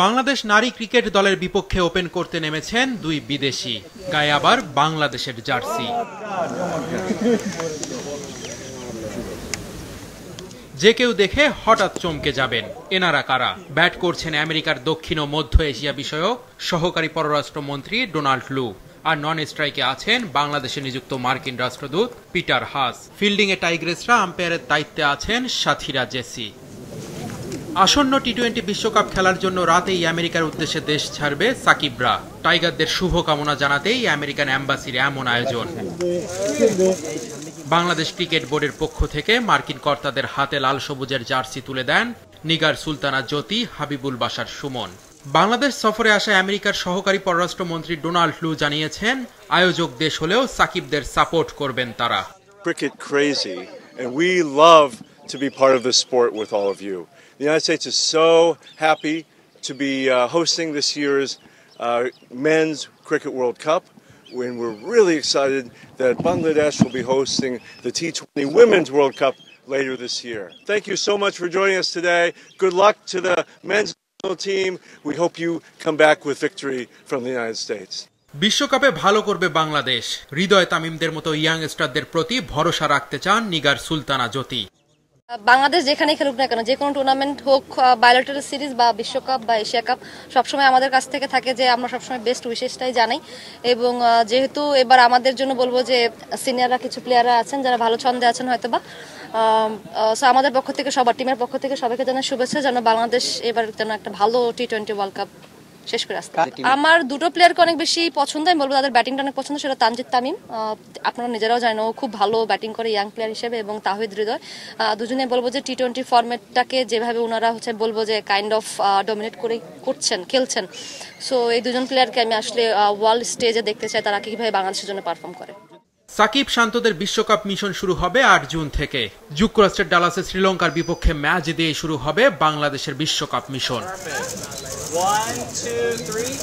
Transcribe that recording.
বাংলাদেশ নারী ক্রিকেট দলের বিপক্ষে ওপেন করতে নেমেছেন দুই বিদেশি, গায়ে আবার বাংলাদেশের জার্সি। যে কেউ দেখে হঠাৎ চমকে যাবেন, এনারা কারা? ব্যাট করছেন আমেরিকার দক্ষিণ ও মধ্য এশিয়া বিষয়ক সহকারী পররাষ্ট্রমন্ত্রী ডোনাল্ড লু, আর নন স্ট্রাইকে আছেন বাংলাদেশে নিযুক্ত মার্কিন রাষ্ট্রদূত পিটার হাস। ফিল্ডিংয়ে টাইগ্রেসরা, আম্পায়ারের দায়িত্বে আছেন সাথীরা জেসি। আসন্ন টি-20 বিশ্বকাপ খেলার জন্য রাতেই আমেরিকার উদ্দেশ্যে দেশ ছাড়বে সাকিবরা। টাইগারদের শুভকামনা জানাতেই আমেরিকান অ্যাম্বাসির এমন আয়োজন। বাংলাদেশ ক্রিকেট বোর্ডের পক্ষ থেকে মার্কিন কর্তাদের হাতে লাল সবুজের জার্সি তুলে দেন নিগার সুলতানা জ্যোতি, হাবিবুল বাশার সুমন। বাংলাদেশ সফরে আসা আমেরিকার সহকারী পররাষ্ট্রমন্ত্রী ডোনাল্ড লু জানিয়েছেন, আয়োজক দেশ হলেও সাকিবদের সাপোর্ট করবেন তারা। Cricket crazy, and we love to be part of this sport with all of you. The United States is so happy to be hosting this year's Men's Cricket World Cup, when we're really excited that Bangladesh will be hosting the T20 Women's World Cup later this year. Thank you so much for joining us today. Good luck to the men's team. We hope you come back with victory from the United States. বিশ্বকাপে ভালো করবে বাংলাদেশ, হৃদয় তামিমদের মতো ইয়াংস্টারদের প্রতি ভরসা রাখতে চান নিগার সুলতানা জ্যোতি। বাংলাদেশ যেখানেই খেলুক না কেন, যে কোনো টুর্নামেন্ট হোক, বায়োলেটারাল সিরিজ বা বিশ্বকাপ বা এশিয়া কাপ, সবসময় আমাদের কাছ থেকে থাকে যে আমরা সবসময় বেস্ট উইশেসটাই জানাই। এবং যেহেতু এবার আমাদের জন্য বলবো যে সিনিয়ররা কিছু প্লেয়াররা আছেন যারা ভালো ছন্দে আছেন হয়তো বা, আমাদের পক্ষ থেকে, সবার টিমের পক্ষ থেকে সবাইকে জানাই শুভেচ্ছা, যেন বাংলাদেশ এবার যেন একটা ভালো টি-20 ওয়ার্ল্ড কাপ শেষ করে আসতে। আমার দুটো প্লেয়ারকে অনেক বেশি পছন্দ, আমি বলবো তাদের ব্যাটিংটা অনেক পছন্দ, সেটা তানজিদ তামিম, আপনারা নিজেরাও জানেন ও খুব ভালো ব্যাটিং করে ইয়াং প্লেয়ার হিসেবে, এবং তাহিদ হৃদয়। দুজনে বলবো যে টি-20 ফরম্যাটটাকে যেভাবে ওনারা বলবো যে কাইন্ড অফ ডমিনেট করে খেলছেন, সো এই দুজন প্লেয়ারকে আমি আসলে ওয়ার্ল্ড স্টেজে দেখতে চাই তারা কিভাবে বাংলাদেশের জন্য পারফর্ম করে। সাকিব শান্তদের বিশ্বকাপ মিশন শুরু হবে 8 জুন থেকে। যুক্তরাষ্ট্রের ডালাসে শ্রীলঙ্কার বিপক্ষে ম্যাচ দিয়ে শুরু হবে বাংলাদেশের বিশ্বকাপ মিশন। 1, 2, 3